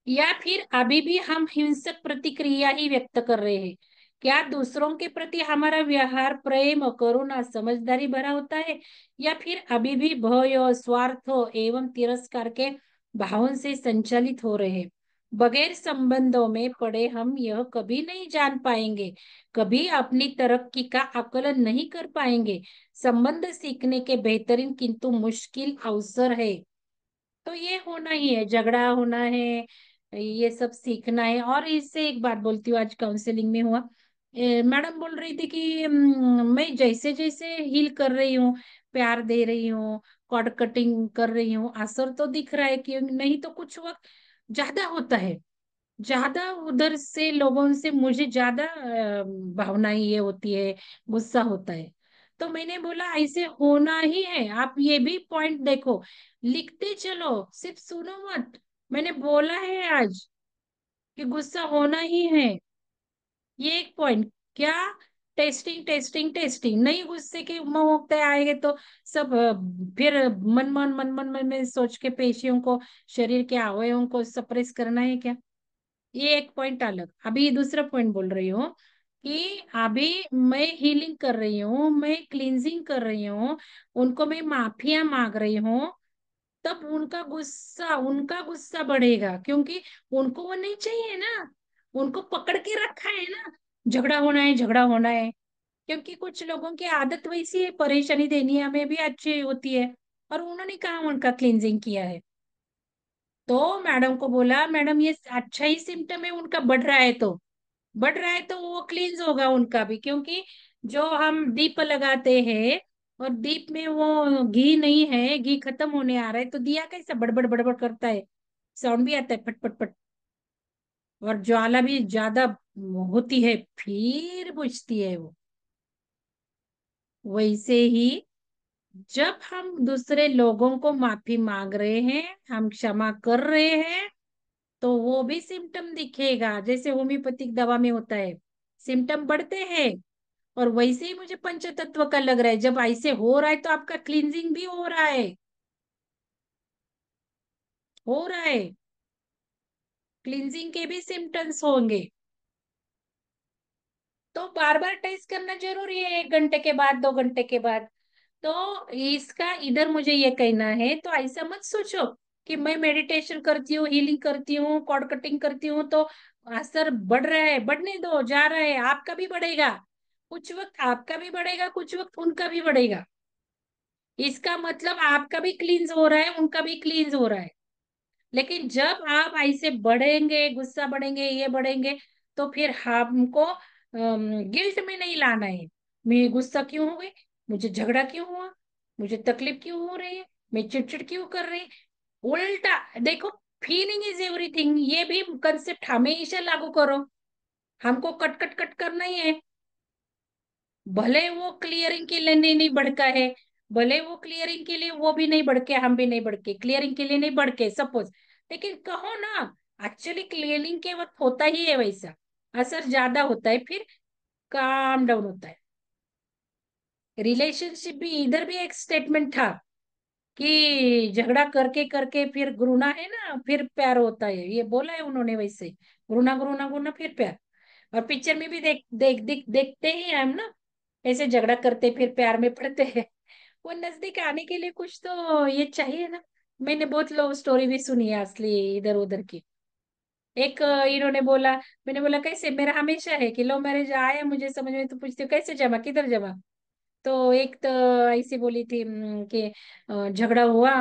या फिर अभी भी हम हिंसक प्रतिक्रिया ही व्यक्त कर रहे हैं? क्या दूसरों के प्रति हमारा व्यवहार प्रेम, करुणा, समझदारी भरा होता है, या फिर अभी भी भय, स्वार्थ एवं तिरस्कार के भावों से संचालित हो रहे हैं? बगैर संबंधों में पड़े हम यह कभी नहीं जान पाएंगे, कभी अपनी तरक्की का आकलन नहीं कर पाएंगे। संबंध सीखने के बेहतरीन किंतु मुश्किल अवसर है। तो ये होना ही है, झगड़ा होना है, ये सब सीखना है। और इससे एक बात बोलती हूँ, आज काउंसलिंग में हुआ, मैडम बोल रही थी कि मैं जैसे जैसे हील कर रही हूँ, प्यार दे रही हूँ, कॉर्ड कटिंग कर रही हूँ, असर तो दिख रहा है कि नहीं, तो कुछ वक्त ज्यादा होता है, ज्यादा उधर से लोगों से मुझे ज्यादा भावनाएं ये होती है, गुस्सा होता है। तो मैंने बोला ऐसे होना ही है, आप ये भी पॉइंट देखो, लिखते चलो, सिर्फ सुनो मत। मैंने बोला है आज कि गुस्सा होना ही है, ये एक पॉइंट। क्या? टेस्टिंग टेस्टिंग टेस्टिंग, नहीं गुस्से के मौके आएंगे तो सब फिर मन में सोच के पेशियों को, शरीर के अवयवों को सप्रेस करना है क्या? ये एक पॉइंट अलग। अभी दूसरा पॉइंट बोल रही हूँ कि अभी मैं हीलिंग कर रही हूँ, मैं क्लींजिंग कर रही हूँ, उनको मैं माफिया मांग रही हूँ, तब उनका गुस्सा बढ़ेगा, क्योंकि उनको वो नहीं चाहिए ना, उनको पकड़ के रखा है ना, झगड़ा होना है, झगड़ा होना है। क्योंकि कुछ लोगों की आदत वैसी है, परेशानी देनी हमें भी अच्छी होती है, और उन्होंने कहा उनका क्लींजिंग किया है। तो मैडम को बोला, मैडम ये अच्छा ही सिम्टम है उनका, बढ़ रहा है तो वो क्लींस होगा उनका भी, क्योंकि जो हम दीप लगाते हैं और दीप में वो घी नहीं है, घी खत्म होने आ रहा है, तो दिया कैसा बड़बड़ बड़बड़ करता है, साउंड भी आता है पट पट पट, और ज्वाला भी ज्यादा होती है, फिर बुझती है वो। वैसे ही जब हम दूसरे लोगों को माफी मांग रहे हैं, हम क्षमा कर रहे हैं, तो वो भी सिम्टम दिखेगा, जैसे होम्योपैथिक दवा में होता है, सिम्टम बढ़ते हैं। और वैसे ही मुझे पंचतत्व का लग रहा है, जब ऐसे हो रहा है तो आपका क्लींजिंग भी हो रहा है, हो रहा है, क्लींजिंग के भी सिम्टम्स होंगे। तो बार बार टेस्ट करना जरूरी है, 1 घंटे के बाद, 2 घंटे के बाद। तो इसका इधर मुझे ये कहना है, तो ऐसा मत सोचो कि मैं मेडिटेशन करती हूँ, हीलिंग करती हूँ, कॉर्ड कटिंग करती हूँ तो असर बढ़ रहा है, बढ़ने दो, जा रहा है, आपका भी बढ़ेगा, कुछ वक्त आपका भी बढ़ेगा, कुछ वक्त उनका भी बढ़ेगा। इसका मतलब आपका भी क्लींस हो रहा है, उनका भी क्लींस हो रहा है। लेकिन जब आप ऐसे बढ़ेंगे, गुस्सा बढ़ेंगे, ये बढ़ेंगे, तो फिर हमको गिल्ट में नहीं लाना है, मैं गुस्सा क्यों हो गई, मुझे झगड़ा क्यों हुआ, मुझे तकलीफ क्यों हो रही है, मैं चिड़चिड़ क्यों कर रही, उल्टा देखो, फीलिंग इज एवरीथिंग, ये भी कंसेप्ट हमेशा लागू करो। हमको कट कट कट करना ही है, भले वो क्लियरिंग के लिए नहीं भड़का है, भले वो क्लियरिंग के लिए वो भी नहीं भड़के, हम भी नहीं भड़के, क्लियरिंग के लिए नहीं भड़के सपोज, लेकिन कहो ना, एक्चुअली क्लियरिंग के वक्त होता ही है वैसा, असर ज्यादा होता है, फिर काम डाउन होता है। रिलेशनशिप भी, इधर भी एक स्टेटमेंट था कि झगड़ा करके करके फिर घृणा है ना, फिर प्यार होता है, ये बोला है उन्होंने वैसे, घृणा घृणा घृणा फिर प्यार। और पिक्चर में भी देखते ही हम ना, ऐसे झगड़ा करते फिर प्यार में पड़ते हैं। वो नजदीक आने के लिए कुछ तो ये चाहिए ना। मैंने बहुत लव स्टोरी भी सुनी है असली, इधर उधर की। एक इन्होंने बोला, मैंने बोला कैसे, मेरा हमेशा है कि लव मैरिज आया मुझे समझ में, तो पूछती हूँ कैसे जमा, किधर जमा। तो एक तो ऐसी बोली थी कि झगड़ा हुआ,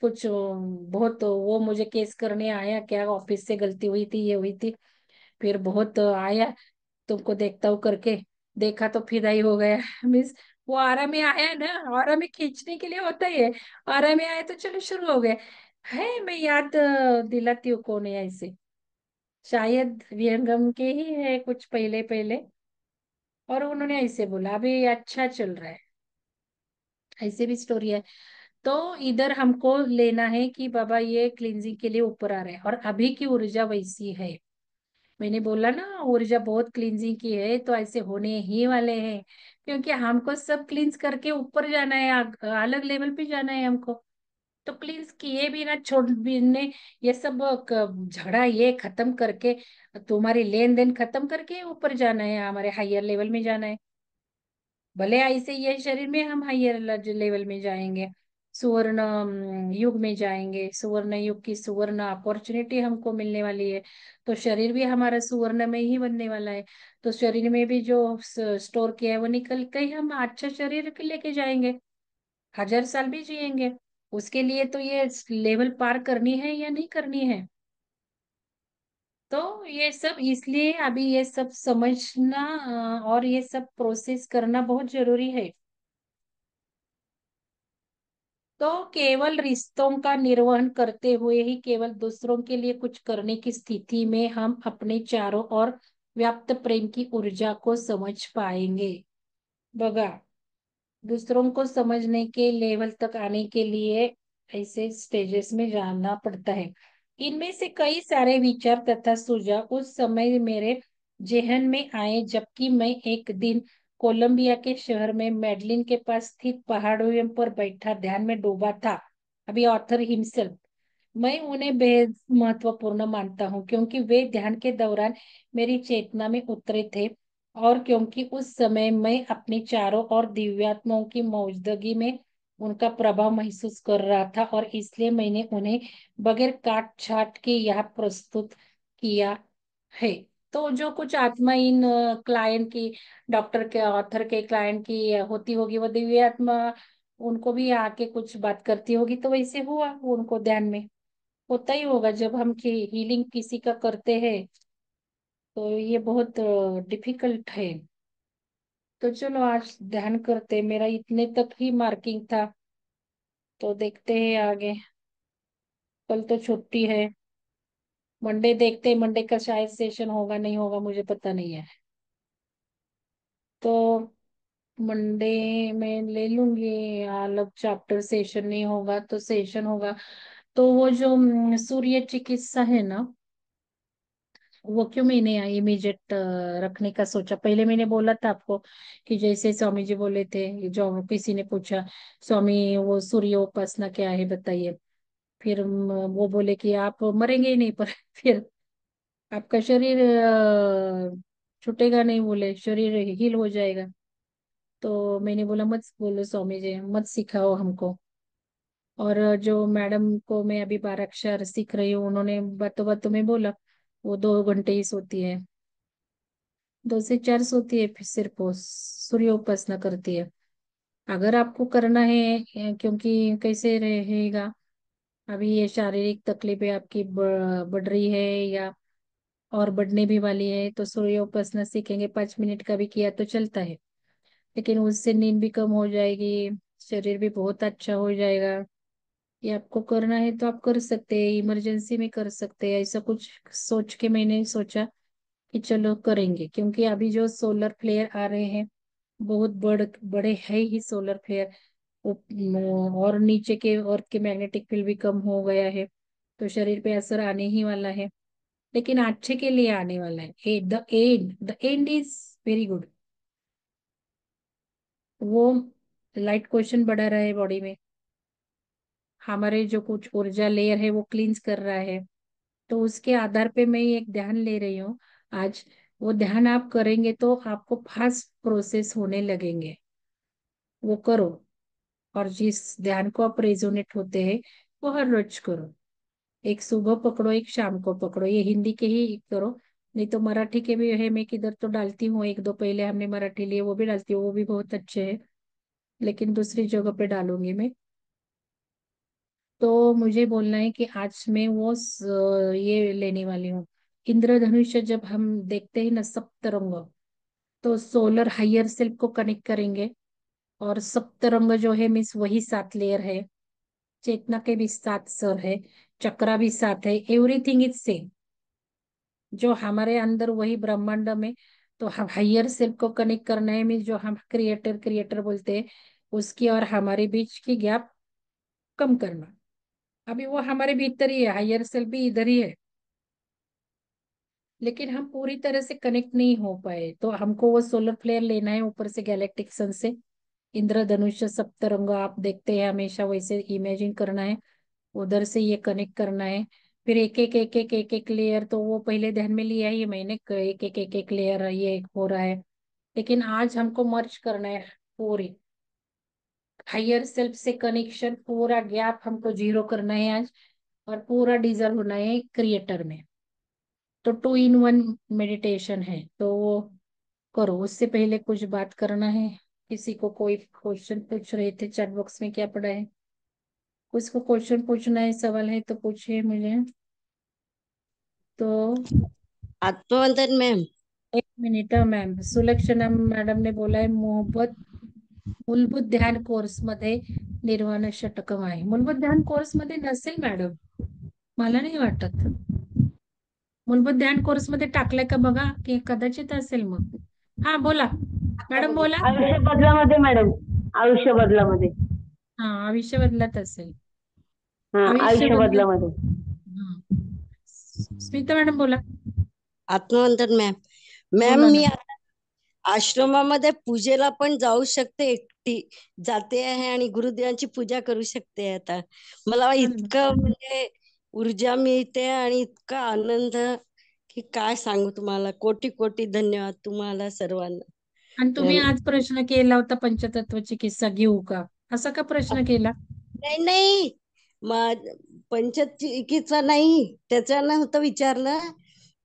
कुछ बहुत, वो मुझे केस करने आया, क्या ऑफिस से गलती हुई थी, ये हुई थी, फिर बहुत आया, तुमको देखता हूँ करके, देखा तो फिदा ही हो गया। मीन्स वो आरा में आया ना, आरा में खींचने के लिए होता ही है, आरा में आया तो चलो शुरू हो गया है। मैं याद दिलाती हूँ कौन है ऐसे, शायद विहंगम के ही है कुछ पहले पहले, और उन्होंने ऐसे बोला अभी अच्छा चल रहा है, ऐसे भी स्टोरी है। तो इधर हमको लेना है कि बाबा ये क्लींजिंग के लिए ऊपर आ रहे हैं, और अभी की ऊर्जा वैसी है। मैंने बोला ना ऊर्जा बहुत क्लींजिंग की है, तो ऐसे होने ही वाले हैं, क्योंकि हमको सब क्लींस करके ऊपर जाना है, अलग लेवल पे जाना है हमको। तो क्लींस किए भी ना छोड़ भी ने, ये सब झगड़ा ये खत्म करके, तुम्हारी लेन देन खत्म करके ऊपर जाना है, हमारे हायर लेवल में जाना है। भले ऐसे ये शरीर में हम हायर लेवल में जाएंगे, सुवर्ण युग में जाएंगे, सुवर्ण युग की सुवर्ण अपॉर्चुनिटी हमको मिलने वाली है। तो शरीर भी हमारा सुवर्ण में ही बनने वाला है। तो शरीर में भी जो स्टोर किया है वो निकल के ही हम अच्छा शरीर लेके जाएंगे, 1000 साल भी जिएंगे। उसके लिए तो ये लेवल पार करनी है या नहीं करनी है। तो ये सब इसलिए अभी ये सब समझना और ये सब प्रोसेस करना बहुत जरूरी है। तो केवल रिश्तों का निर्वहन करते हुए ही केवल दूसरों के लिए कुछ करने की स्थिति में हम अपने चारों ओर व्याप्त प्रेम की ऊर्जा को समझ पाएंगे। बगा, दूसरों को समझने के लेवल तक आने के लिए ऐसे स्टेजेस में जाना पड़ता है। इनमें से कई सारे विचार तथा सुझाव उस समय मेरे जेहन में आए जबकि मैं एक दिन कोलंबिया के शहर में मेडलिन के पास स्थित पहाड़ों पर बैठा ध्यान में डूबा था। अभी ऑथर हिमसेल्फ, मैं उन्हें बेहद महत्वपूर्ण मानता हूँ क्योंकि वे ध्यान के दौरान मेरी चेतना में उतरे थे, और क्योंकि उस समय मैं अपने चारों ओर दिव्यात्माओं की मौजूदगी में उनका प्रभाव महसूस कर रहा था, और इसलिए मैंने उन्हें बगैर काट छाट के यहाँ प्रस्तुत किया है। तो जो कुछ आत्मा इन क्लाइंट की, डॉक्टर के ऑथर के क्लाइंट की होती होगी, वो दिव्य आत्मा उनको भी आके कुछ बात करती होगी, तो वैसे हुआ वो उनको ध्यान में होता ही होगा। जब हम हीलिंग किसी का करते हैं तो ये बहुत डिफिकल्ट है। तो चलो आज ध्यान करते, मेरा इतने तक ही मार्किंग था, तो देखते हैं आगे। कल तो छुट्टी है, मंडे देखते हैं, मंडे का शायद सेशन होगा नहीं होगा मुझे पता नहीं है। तो मंडे में ले लूंगी, अलग चैप्टर सेशन नहीं होगा तो सेशन होगा। तो वो जो सूर्य चिकित्सा है ना, वो क्यों मैंने इमीडिएट रखने का सोचा। पहले मैंने बोला था आपको कि जैसे स्वामी जी बोले थे, जो किसी ने पूछा स्वामी वो सूर्य उपासना क्या है बताइए, फिर वो बोले कि आप मरेंगे ही नहीं पर फिर आपका शरीर छूटेगा नहीं, बोले शरीर हील हो जाएगा। तो मैंने बोला मत बोलो स्वामी जी, मत सिखाओ हमको। और जो मैडम को मैं अभी 12 अक्षर सीख रही हूँ, उन्होंने बातों बातों में बोला वो 2 घंटे ही सोती है, 2 से 4 सोती है, फिर सिर्फ वो सूर्य उपासना करती है। अगर आपको करना है क्योंकि कैसे रहेगा, अभी ये शारीरिक तकलीफें आपकी बढ़ रही है या और बढ़ने भी वाली है, तो सूर्य उपासना सीखेंगे, 5 मिनट का भी किया तो चलता है, लेकिन उससे नींद भी कम हो जाएगी, शरीर भी बहुत अच्छा हो जाएगा। ये आपको करना है तो आप कर सकते हैं, इमरजेंसी में कर सकते हैं, ऐसा कुछ सोच के मैंने सोचा कि चलो करेंगे, क्योंकि अभी जो सोलर फ्लेयर आ रहे हैं बहुत बड़े है ही सोलर फ्लेयर। और नीचे के अर्थ के मैग्नेटिक फील्ड भी कम हो गया है, तो शरीर पे असर आने ही वाला है, लेकिन अच्छे के लिए आने वाला है। The end is very good. वो लाइट क्वेश्चन बढ़ा रहा है बॉडी में, हमारे जो कुछ ऊर्जा लेयर है वो क्लींस कर रहा है। तो उसके आधार पे मैं एक ध्यान ले रही हूँ आज। वो ध्यान आप करेंगे तो आपको फास्ट प्रोसेस होने लगेंगे, वो करो। और जिस ध्यान को आप रेजोनेट होते हैं वो हर रोज करो, एक सुबह पकड़ो एक शाम को पकड़ो, ये हिंदी के ही करो, नहीं तो मराठी के भी है, मैं किधर तो डालती हूँ, एक दो पहले हमने मराठी लिए वो भी डालती हूँ, वो भी बहुत अच्छे हैं, लेकिन दूसरी जगह पे डालूंगी मैं। तो मुझे बोलना है कि आज मैं वो ये लेने वाली हूँ, इंद्रधनुष्य जब हम देखते हैं ना सप्तरंग, तो सोलर हायर सेल्फ को कनेक्ट करेंगे, और सप्तरंग जो है मीन्स वही 7 लेयर है, चेतना के भी 7 स्तर है, चक्रा भी 7 है, एवरीथिंग इज सेम, जो हमारे अंदर वही ब्रह्मांड में। तो हम हायर सेल्फ को कनेक्ट करना है मीन्स जो हम क्रिएटर क्रिएटर बोलते हैं, उसकी और हमारे बीच की गैप कम करना। अभी वो हमारे भीतर ही है, हायर सेल्फ भी इधर ही है, लेकिन हम पूरी तरह से कनेक्ट नहीं हो पाए। तो हमको वो सोलर फ्लेयर लेना है ऊपर से, गैलेक्टिक सन से, इंद्रधनुष सप्तरंग आप देखते हैं हमेशा, वैसे इमेजिन करना है, उधर से ये कनेक्ट करना है। फिर एक एक एक एक एक एक लेयर, तो वो पहले ध्यान में लिया ही मैंने, एक एक एक एक लेयर ये हो रहा है। लेकिन आज हमको मर्ज करना है पूरी, हायर सेल्फ से कनेक्शन, पूरा गैप हमको जीरो करना है आज, और पूरा डिजल्व होना है क्रिएटर में। तो 2 in 1 मेडिटेशन है, तो वो करो। उससे पहले कुछ बात करना है, किसी को कोई क्वेश्चन पूछ रहे थे चैट बॉक्स में, क्या पढ़ा है, किसको क्वेश्चन पूछना है, सवाल है तो पूछिए मुझे। तो आत्मवंदन ma'am. 1 minute ma'am, Sulakshana madam ने बोला आहे मोहब्बत मूलभूत ध्यान कोर्स मध्ये निर्वाण षटकम आहे। मूलभूत ध्यान कोर्स मध्ये नसेल मॅडम, मला नाही वाटत। मूलभूत ध्यान कोर्स मध्ये टाकलंय का बघा, की कदाचित असेल मग। हा बोला मॅडम, बोला। आयुष्य बदलामध्ये मॅडम, आयुष्य बदलामध्ये. हा, आयुष्य बदलत असेल, हा, आयुष्य आयुष्य बदलत। बदलामध्ये. हा, स्मिता मॅडम बोला। आत्मवंदन मॅम। मॅम बोला ना। मी आता आश्रमामध्ये पूजेला पण जाऊ शकते, एकटी जाते आहे आणि गुरुदेवांची पूजा करू शकते आता। मला छान ना. इतकं म्हणजे ऊर्जा मिळते आणि इतका आनंद की काय सांगू तुम्हाला। कोटी कोटी धन्यवाद तुम्हाला सर्वांना। आणि तुम्ही आज प्रश्न केला होता पंचतत्वाची किस्सा घेऊ का, असा का प्रश्न केला? नाही नाही, पंचचिकीचा नाही, त्याचं नव्हतं विचारलं।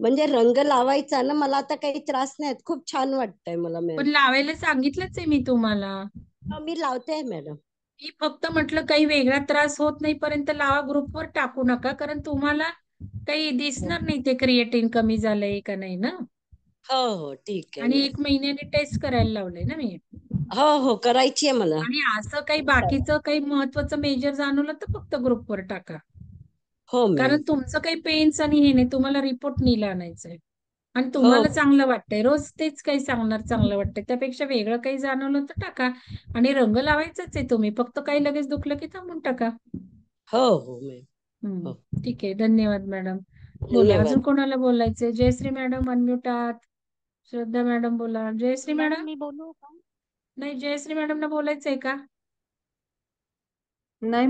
म्हणजे रंग लावायचा ना, मला आता काही त्रास नाही, खूप छान वाटतंय मला मॅम। पण लावायला सांगितलंच आहे मी तुम्हाला। मी लावते आहे मॅडम। मी फक्त म्हटलं काही वेगळा त्रास होत नाही पर्यंत लावा, ग्रुपवर टाकू नका, कारण तुम्हाला काही दिसणार नाही ते क्रिएटिन कमी झालंय का नाही ना। हो हो, ठीक आहे आणि मॅम। 1 महिन्याने टेस्ट करायला लावलंय ना मी। हो हो, करायची आहे मला। आणि असं काही बाकीचं काही महत्वाचं मेजर जाणवलं तर फक्त ग्रुपवर टाका, हो मॅम। कारण तुमचं काही पेन्स आणि हे नाही, तुम्हाला रिपोर्ट नीला आणायचंय आणि हो तुम्हाला चांगलं वाटतंय, रोज तेच काही सांगणार चांगलं वाटतंय, त्यापेक्षा वेगळं काही जाणवलं तर टाका। आणि रंग लावायचाच आहे तुम्ही, फक्त काही लगेच दुखलं की थांबून टाका। हो हो मॅम। हम्म, हो, ठीक आहे, धन्यवाद मॅडम। बोला, धन्यवाद। अजून कोणाला बोलायचंय? जयश्री मॅडम अनम्यूट आहात, श्रद्धा मॅडम बोला, जयश्री मॅम मॅडम। मी बोलू का? नाही, जयश्री मॅडमना बोलायचंय का? नाही